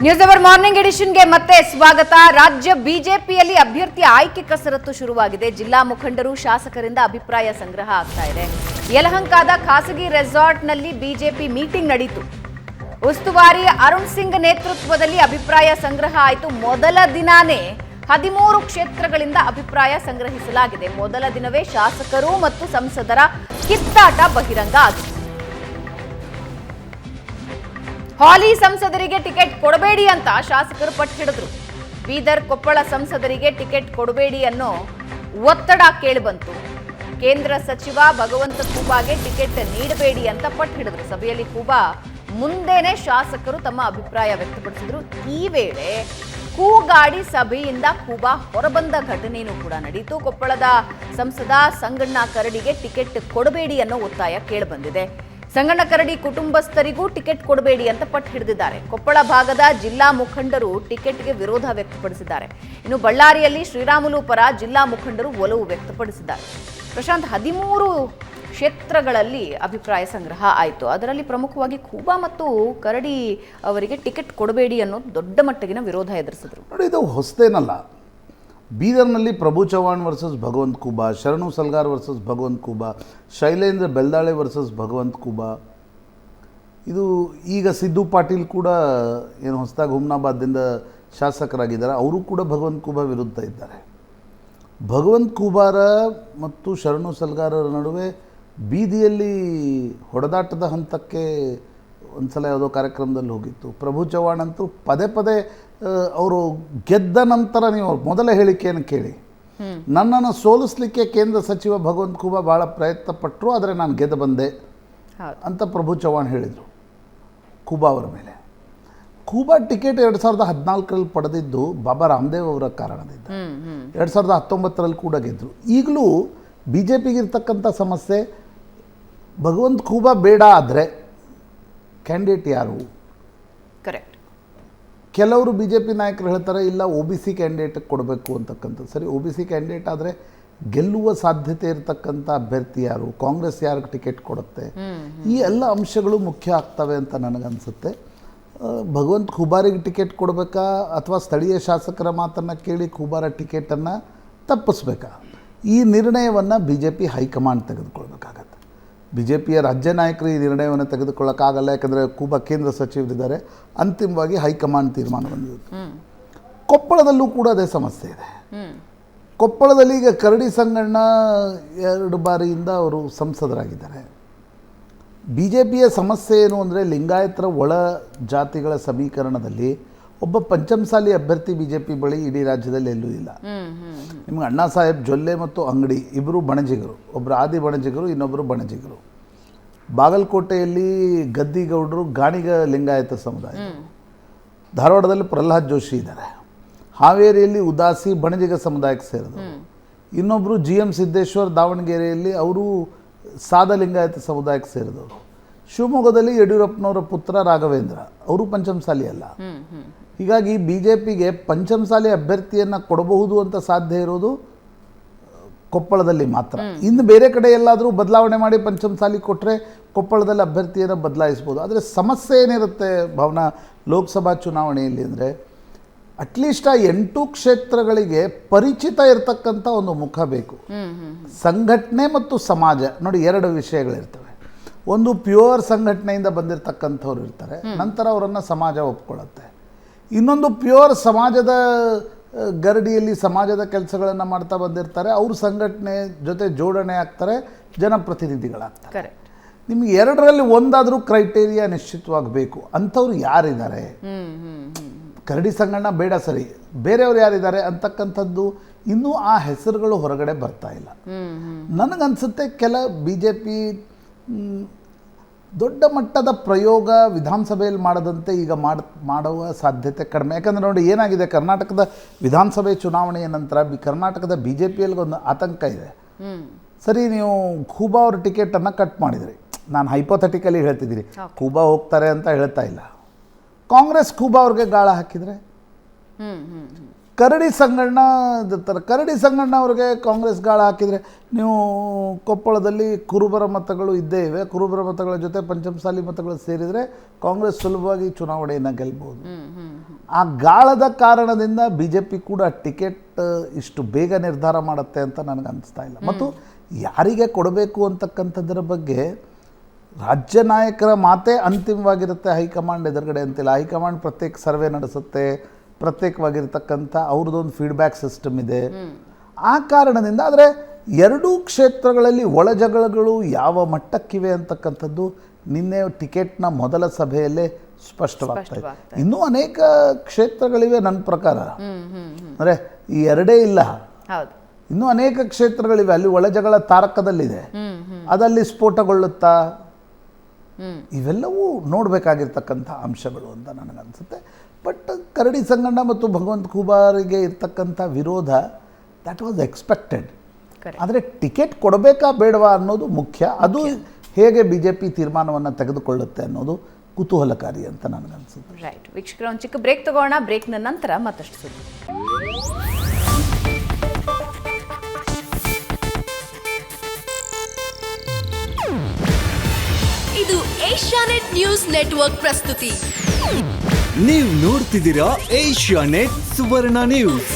News hour morning ಎಡಿಷನ್ಗೆ ಮತ್ತೆ ಸ್ವಾಗತ. ರಾಜ್ಯ ಬಿಜೆಪಿಯಲ್ಲಿ ಅಭ್ಯರ್ಥಿ ಆಯ್ಕೆ ಕಸರತ್ತು ಶುರುವಾಗಿದೆ. ಜಿಲ್ಲಾ ಮುಖಂಡರು ಶಾಸಕರಿಂದ ಅಭಿಪ್ರಾಯ ಸಂಗ್ರಹ ಆಗ್ತಾ ಇದೆ. ಯಲಹಂಕದ ಖಾಸಗಿ ರೆಸಾರ್ಟ್ನಲ್ಲಿ ಬಿಜೆಪಿ ಮೀಟಿಂಗ್ ನಡೆಯಿತು. ಉಸ್ತುವಾರಿ ಅರುಣ್ ಸಿಂಗ್ ನೇತೃತ್ವದಲ್ಲಿ ಅಭಿಪ್ರಾಯ ಸಂಗ್ರಹ ಆಯಿತು. ಮೊದಲ ದಿನಾನೇ 13 ಕ್ಷೇತ್ರಗಳಿಂದ ಅಭಿಪ್ರಾಯ ಸಂಗ್ರಹಿಸಲಾಗಿದೆ. ಮೊದಲ ದಿನವೇ ಶಾಸಕರು ಮತ್ತು ಸಂಸದರ ಕಿತ್ತಾಟ ಬಹಿರಂಗ ಆಗಿದೆ. ಹಾಲಿ ಸಂಸದರಿಗೆ ಟಿಕೆಟ್ ಕೊಡಬೇಡಿ ಅಂತ ಶಾಸಕರು ಪಟ್ಟು ಹಿಡಿದ್ರು. ಬೀದರ್, ಕೊಪ್ಪಳ ಸಂಸದರಿಗೆ ಟಿಕೆಟ್ ಕೊಡಬೇಡಿ ಅನ್ನೋ ಒತ್ತಡ ಕೇಳಿಬಂತು. ಕೇಂದ್ರ ಸಚಿವ ಭಗವಂತ ಖೂಬಾಗೆ ಟಿಕೆಟ್ ನೀಡಬೇಡಿ ಅಂತ ಪಟ್ಟು ಹಿಡಿದ್ರು. ಸಭೆಯಲ್ಲಿ ಖೂಬಾ ಮುಂದೆನೆ ಶಾಸಕರು ತಮ್ಮ ಅಭಿಪ್ರಾಯ ವ್ಯಕ್ತಪಡಿಸಿದ್ರು. ಈ ವೇಳೆ ಕೂಗಾಡಿ ಸಭೆಯಿಂದ ಖೂಬಾ ಹೊರಬಂದ ಘಟನೆಯೂ ಕೂಡ ನಡೆಯಿತು. ಕೊಪ್ಪಳದ ಸಂಸದ ಸಂಗಣ್ಣ ಕರಡಿಗೆ ಟಿಕೆಟ್ ಕೊಡಬೇಡಿ ಅನ್ನೋ ಒತ್ತಾಯ ಕೇಳಿಬಂದಿದೆ. ಸಂಗಣ್ಣ ಕರಡಿ ಕುಟುಂಬಸ್ಥರಿಗೂ ಟಿಕೆಟ್ ಕೊಡಬೇಡಿ ಅಂತ ಪಟ್ಟು ಹಿಡಿದಿದ್ದಾರೆ. ಕೊಪ್ಪಳ ಭಾಗದ ಜಿಲ್ಲಾ ಮುಖಂಡರು ಟಿಕೆಟ್ಗೆ ವಿರೋಧ ವ್ಯಕ್ತಪಡಿಸಿದ್ದಾರೆ. ಇನ್ನು ಬಳ್ಳಾರಿಯಲ್ಲಿ ಶ್ರೀರಾಮುಲು ಪರ ಜಿಲ್ಲಾ ಮುಖಂಡರು ಒಲವು ವ್ಯಕ್ತಪಡಿಸಿದ್ದಾರೆ. ಪ್ರಶಾಂತ್, 13 ಕ್ಷೇತ್ರಗಳಲ್ಲಿ ಅಭಿಪ್ರಾಯ ಸಂಗ್ರಹ ಆಯಿತು. ಅದರಲ್ಲಿ ಪ್ರಮುಖವಾಗಿ ಖೂಬಾ ಮತ್ತು ಕರಡಿ ಅವರಿಗೆ ಟಿಕೆಟ್ ಕೊಡಬೇಡಿ ಅನ್ನೋದು ದೊಡ್ಡ ಮಟ್ಟಿಗಿನ ವಿರೋಧ ಎದುರಿಸಿದ್ರು. ನೋಡಿ, ಇದು ಹೊಸದೇನಲ್ಲ. ಬೀದರ್ನಲ್ಲಿ ಪ್ರಭು ಚವ್ಹಾಣ್ ವರ್ಸಸ್ ಭಗವಂತ ಖೂಬಾ, ಶರಣು ಸಲ್ಗಾರ್ ವರ್ಸಸ್ ಭಗವಂತ ಖೂಬಾ, ಶೈಲೇಂದ್ರ ಬೆಲ್ದಾಳೆ ವರ್ಸಸ್ ಭಗವಂತ ಖೂಬಾ. ಇದು ಈಗ ಸಿದ್ದು ಪಾಟೀಲ್ ಕೂಡ ಏನು ಹೊಸದಾಗಿ ಹುಮ್ನಾಬಾದ್ದಿಂದ ಶಾಸಕರಾಗಿದ್ದಾರೆ, ಅವರು ಕೂಡ ಭಗವಂತ ಖೂಬಾ ವಿರುದ್ಧ ಇದ್ದಾರೆ. ಭಗವಂತ ಖೂಬಾರ ಮತ್ತು ಶರಣು ಸಲ್ಗಾರರ ನಡುವೆ ಬೀದಿಯಲ್ಲಿ ಹೊಡೆದಾಟದ ಹಂತಕ್ಕೆ ಒಂದು ಸಲ ಯಾವುದೋ ಕಾರ್ಯಕ್ರಮದಲ್ಲಿ ಹೋಗಿತ್ತು. ಪ್ರಭು ಚವ್ಹಾಣ್ ಅಂತೂ ಪದೇ ಪದೇ ಅವರು ಗೆದ್ದ ನಂತರ ನೀವು ಮೊದಲ ಹೇಳಿಕೆಯನ್ನು ಕೇಳಿ, ನನ್ನನ್ನು ಸೋಲಿಸಲಿಕ್ಕೆ ಕೇಂದ್ರ ಸಚಿವ ಭಗವಂತ ಖೂಬಾ ಭಾಳ ಪ್ರಯತ್ನ ಪಟ್ಟರು, ಆದರೆ ನಾನು ಗೆದ್ದು ಬಂದೆ ಅಂತ ಪ್ರಭು ಚವ್ಹಾಣ್ ಹೇಳಿದರು ಖೂಬಾ ಅವರ ಮೇಲೆ. ಖೂಬಾ ಟಿಕೆಟ್ 2014ರಲ್ಲಿ ಪಡೆದಿದ್ದು ಬಾಬಾ ರಾಮದೇವ್ ಅವರ ಕಾರಣದಿಂದ. 2019ರಲ್ಲಿ ಕೂಡ ಗೆದ್ದರು. ಈಗಲೂ ಬಿ ಜೆ ಪಿಗಿರ್ತಕ್ಕಂಥ ಸಮಸ್ಯೆ, ಭಗವಂತ ಖೂಬಾ ಬೇಡ ಆದರೆ ಕ್ಯಾಂಡಿಡೇಟ್ ಯಾರು? ಕರೆಕ್ಟ್. ಕೆಲವರು ಬಿ ಜೆ ಪಿ ನಾಯಕರು ಹೇಳ್ತಾರೆ, ಇಲ್ಲ OBC ಕ್ಯಾಂಡಿಡೇಟ್ ಕೊಡಬೇಕು ಅಂತಕ್ಕಂಥದ್ದು. ಸರಿ, OBC ಕ್ಯಾಂಡಿಡೇಟ್ ಆದರೆ ಗೆಲ್ಲುವ ಸಾಧ್ಯತೆ ಇರತಕ್ಕಂಥ ಅಭ್ಯರ್ಥಿ ಯಾರು? ಕಾಂಗ್ರೆಸ್ ಯಾರಿಗೆ ಟಿಕೆಟ್ ಕೊಡುತ್ತೆ? ಈ ಎಲ್ಲ ಅಂಶಗಳು ಮುಖ್ಯ ಆಗ್ತವೆ ಅಂತ ನನಗನ್ಸುತ್ತೆ. ಭಗವಂತ ಖೂಬಾರಿಗೆ ಟಿಕೆಟ್ ಕೊಡಬೇಕಾ ಅಥವಾ ಸ್ಥಳೀಯ ಶಾಸಕರ ಮಾತನ್ನು ಕೇಳಿ ಖೂಬಾರ ಟಿಕೆಟನ್ನು ತಪ್ಪಿಸ್ಬೇಕಾ? ಈ ನಿರ್ಣಯವನ್ನು BJP ಹೈಕಮಾಂಡ್ ತೆಗೆದುಕೊಳ್ಬೇಕಾಗತ್ತೆ. BJPಯ ರಾಜ್ಯ ನಾಯಕರು ಈ ನಿರ್ಣಯವನ್ನು ತೆಗೆದುಕೊಳ್ಳೋಕ್ಕಾಗಲ್ಲ, ಯಾಕಂದರೆ ಖೂಬಾ ಕೇಂದ್ರ ಸಚಿವರಿದ್ದಾರೆ. ಅಂತಿಮವಾಗಿ ಹೈಕಮಾಂಡ್ ತೀರ್ಮಾನ ಬಂದಿರುತ್ತೆ. ಕೊಪ್ಪಳದಲ್ಲೂ ಕೂಡ ಅದೇ ಸಮಸ್ಯೆ ಇದೆ. ಕೊಪ್ಪಳದಲ್ಲಿ ಈಗ ಕರಡಿ ಸಂಗಣ್ಣ 2 ಬಾರಿಯಿಂದ ಅವರು ಸಂಸದರಾಗಿದ್ದಾರೆ. BJPಯ ಸಮಸ್ಯೆ ಏನು ಅಂದರೆ, ಲಿಂಗಾಯತರ ಒಳ ಜಾತಿಗಳ ಸಮೀಕರಣದಲ್ಲಿ ಒಬ್ಬ ಪಂಚಮಸಾಲಿ ಅಭ್ಯರ್ಥಿ BJP ಬಳಿ ಇಡೀ ರಾಜ್ಯದಲ್ಲಿ ಎಲ್ಲೂ ಇಲ್ಲ. ನಿಮ್ಗೆ ಅಣ್ಣಾ ಸಾಹೇಬ್ ಜೊಲ್ಲೆ ಮತ್ತು ಅಂಗಡಿ ಇಬ್ಬರು ಬಣಜಿಗರು, ಒಬ್ಬರು ಆದಿ ಬಣಜಿಗರು, ಇನ್ನೊಬ್ಬರು ಬಣಜಿಗರು. ಬಾಗಲಕೋಟೆಯಲ್ಲಿ ಗದ್ದಿಗೌಡರು ಗಾಣಿಗ ಲಿಂಗಾಯತ ಸಮುದಾಯ. ಧಾರವಾಡದಲ್ಲಿ ಪ್ರಹ್ಲಾದ್ ಜೋಶಿ ಇದ್ದಾರೆ. ಹಾವೇರಿಯಲ್ಲಿ ಉದಾಸಿ ಬಣಜಿಗ ಸಮುದಾಯಕ್ಕೆ ಸೇರಿದರು. ಇನ್ನೊಬ್ಬರು GM ಸಿದ್ದೇಶ್ವರ್ ದಾವಣಗೆರೆಯಲ್ಲಿ, ಅವರು ಸಾದ ಲಿಂಗಾಯತ ಸಮುದಾಯಕ್ಕೆ ಸೇರಿದವರು. ಶಿವಮೊಗ್ಗದಲ್ಲಿ ಯಡಿಯೂರಪ್ಪನವರ ಪುತ್ರ ರಾಘವೇಂದ್ರ, ಅವರು ಪಂಚಮಸಾಲಿ ಅಲ್ಲ. ಹೀಗಾಗಿ BJPಗೆ ಪಂಚಮಸಾಲಿ ಅಭ್ಯರ್ಥಿಯನ್ನು ಕೊಡಬಹುದು ಅಂತ ಸಾಧ್ಯ ಇರೋದು ಕೊಪ್ಪಳದಲ್ಲಿ ಮಾತ್ರ. ಇನ್ನು ಬೇರೆ ಕಡೆ ಎಲ್ಲಾದರೂ ಬದಲಾವಣೆ ಮಾಡಿ ಪಂಚಮಸಾಲಿ ಕೊಟ್ಟರೆ ಕೊಪ್ಪಳದಲ್ಲಿ ಅಭ್ಯರ್ಥಿಯನ್ನು ಬದಲಾಯಿಸ್ಬೋದು. ಆದರೆ ಸಮಸ್ಯೆ ಏನಿರುತ್ತೆ ಭಾವನಾ, ಲೋಕಸಭಾ ಚುನಾವಣೆಯಲ್ಲಿ ಅಂದರೆ ಅಟ್ಲೀಸ್ಟ್ ಆ 8 ಕ್ಷೇತ್ರಗಳಿಗೆ ಪರಿಚಿತ ಇರತಕ್ಕಂಥ ಒಂದು ಮುಖ ಬೇಕು. ಸಂಘಟನೆ ಮತ್ತು ಸಮಾಜ ನೋಡಿ, 2 ವಿಷಯಗಳಿರ್ತವೆ. ಒಂದು ಪ್ಯೂರ್ ಸಂಘಟನೆಯಿಂದ ಬಂದಿರತಕ್ಕಂಥವ್ರು ಇರ್ತಾರೆ, ನಂತರ ಅವರನ್ನು ಸಮಾಜ ಒಪ್ಕೊಳ್ಳುತ್ತೆ. ಇನ್ನೊಂದು ಪ್ಯೂರ್ ಸಮಾಜದ ಗರಡಿಯಲ್ಲಿ ಸಮಾಜದ ಕೆಲಸಗಳನ್ನು ಮಾಡ್ತಾ ಬಂದಿರ್ತಾರೆ, ಅವರು ಸಂಘಟನೆ ಜೊತೆ ಜೋಡಣೆ ಆಗ್ತಾರೆ, ಜನಪ್ರತಿನಿಧಿಗಳಾಗ್ತಾರೆ. ನಿಮಗೆ 2ರಲ್ಲಿ ಒಂದಾದರೂ ಕ್ರೈಟೇರಿಯಾ ನಿಶ್ಚಿತವಾಗಬೇಕು. ಅಂಥವ್ರು ಯಾರಿದ್ದಾರೆ? ಕರಡಿ ಸಂಗಣ್ಣ ಬೇಡ, ಸರಿ, ಬೇರೆಯವ್ರು ಯಾರಿದ್ದಾರೆ ಅಂತಕ್ಕಂಥದ್ದು ಇನ್ನೂ ಆ ಹೆಸರುಗಳು ಹೊರಗಡೆ ಬರ್ತಾ ಇಲ್ಲ. ನನಗನ್ಸುತ್ತೆ ಕೆಲ BJP ದೊಡ್ಡ ಮಟ್ಟದ ಪ್ರಯೋಗ ವಿಧಾನಸಭೆಯಲ್ಲಿ ಮಾಡದಂತೆ ಈಗ ಮಾಡುವ ಸಾಧ್ಯತೆ ಕಡಿಮೆ. ಯಾಕಂದರೆ ನೋಡಿ ಏನಾಗಿದೆ, ಕರ್ನಾಟಕದ ವಿಧಾನಸಭೆ ಚುನಾವಣೆಯ ನಂತರ ಕರ್ನಾಟಕದ BJPಯಲ್ಲಿ ಒಂದು ಆತಂಕ ಇದೆ. ಸರಿ, ನೀವು ಖೂಬಾ ಅವ್ರ ಟಿಕೆಟನ್ನು ಕಟ್ ಮಾಡಿದ್ರಿ, ನಾನು ಹೈಪೋಥೆಟಿಕಲಿ ಹೇಳ್ತಿದ್ದೀನಿ, ಖೂಬಾ ಹೋಗ್ತಾರೆ ಅಂತ ಹೇಳ್ತಾ ಇಲ್ಲ. ಕಾಂಗ್ರೆಸ್ ಖೂಬಾ ಅವ್ರಿಗೆ ಗಾಳ ಹಾಕಿದರೆ, ಕರಡಿ ಸಂಗಣ್ಣ ಅವ್ರಿಗೆ ಕಾಂಗ್ರೆಸ್ ಗಾಳ ಹಾಕಿದರೆ, ನೀವು ಕೊಪ್ಪಳದಲ್ಲಿ ಕುರುಬರ ಮತಗಳು ಇದ್ದೇ ಇವೆ, ಕುರುಬರ ಮತಗಳ ಜೊತೆ ಪಂಚಮಸಾಲಿ ಮತಗಳು ಸೇರಿದರೆ ಕಾಂಗ್ರೆಸ್ ಸುಲಭವಾಗಿ ಚುನಾವಣೆಯನ್ನು ಗೆಲ್ಬೋದು. ಆ ಗಾಳದ ಕಾರಣದಿಂದ ಬಿ ಜೆ ಪಿ ಕೂಡ ಟಿಕೆಟ್ ಇಷ್ಟು ಬೇಗ ನಿರ್ಧಾರ ಮಾಡುತ್ತೆ ಅಂತ ನನಗೆ ಅನಿಸ್ತಾ ಇಲ್ಲ. ಮತ್ತು ಯಾರಿಗೆ ಕೊಡಬೇಕು ಅಂತಕ್ಕಂಥದ್ರ ಬಗ್ಗೆ ರಾಜ್ಯ ನಾಯಕರ ಮಾತೇ ಅಂತಿಮವಾಗಿರುತ್ತೆ, ಹೈಕಮಾಂಡ್ ಎದುರುಗಡೆ ಅಂತಿಲ್ಲ. ಹೈಕಮಾಂಡ್ ಪ್ರತ್ಯೇಕ ಸರ್ವೆ ನಡೆಸುತ್ತೆ, ಪ್ರತ್ಯೇಕವಾಗಿರ್ತಕ್ಕಂಥ ಅವ್ರದ್ದೊಂದು ಫೀಡ್ಬ್ಯಾಕ್ ಸಿಸ್ಟಮ್ ಇದೆ. ಆ ಕಾರಣದಿಂದ ಆದರೆ ಎರಡೂ ಕ್ಷೇತ್ರಗಳಲ್ಲಿ ಒಳಜಗಳಗಳು ಯಾವ ಮಟ್ಟಕ್ಕಿವೆ ಅಂತಕ್ಕಂಥದ್ದು ನಿನ್ನೆ ಟಿಕೆಟ್ನ ಮೊದಲ ಸಭೆಯಲ್ಲೇ ಸ್ಪಷ್ಟವಾಗ್ತಾ ಇದೆ. ಇನ್ನೂ ಅನೇಕ ಕ್ಷೇತ್ರಗಳಿವೆ ನನ್ನ ಪ್ರಕಾರ, ಅಂದರೆ ಈ ಎರಡೇ ಇಲ್ಲ, ಇನ್ನೂ ಅನೇಕ ಕ್ಷೇತ್ರಗಳಿವೆ ಅಲ್ಲಿ ಒಳಜಗಳ ತಾರಕದಲ್ಲಿದೆ, ಅದಲ್ಲಿ ಸ್ಫೋಟಗೊಳ್ಳುತ್ತಾ, ಇವೆಲ್ಲವೂ ನೋಡಬೇಕಾಗಿರ್ತಕ್ಕಂಥ ಅಂಶಗಳು ಅಂತ ನನಗನ್ಸುತ್ತೆ. ಬಟ್ ಕರಡಿ ಸಂಗಣ್ಣ ಮತ್ತು ಭಗವಂತ ಖೂಬಾರಿಗೆ ಇರ್ತಕ್ಕಂಥ ವಿರೋಧ ದ್ಯಾಟ್ ವಾಸ್ ಎಕ್ಸ್ಪೆಕ್ಟೆಡ್. ಆದರೆ ಟಿಕೆಟ್ ಕೊಡಬೇಕಾ ಬೇಡವಾ ಅನ್ನೋದು ಮುಖ್ಯ. ಅದು ಹೇಗೆ ಬಿ ಜೆ ಪಿ ತೀರ್ಮಾನವನ್ನು ತೆಗೆದುಕೊಳ್ಳುತ್ತೆ ಅನ್ನೋದು ಕುತೂಹಲಕಾರಿ ಅಂತ ನನಗನ್ಸುತ್ತೆ. ರೈಟ್ ವೀಕ್ಷಕರು, ಒಂದು ಚಿಕ್ಕ ಬ್ರೇಕ್ ತಗೋಣ. ಬ್ರೇಕ್ನ ನಂತರ ಮತ್ತಷ್ಟು ಸುದ್ದಿ. ಇದು ಏಷ್ಯಾನೆಟ್ ನ್ಯೂಸ್ ನೆಟ್ವರ್ಕ್ ಪ್ರಸ್ತುತಿ. ನೀವು ನೋಡ್ತಿದ್ದೀರಾ ಏಷ್ಯಾನೆಟ್ ಸುವರ್ಣ ನ್ಯೂಸ್.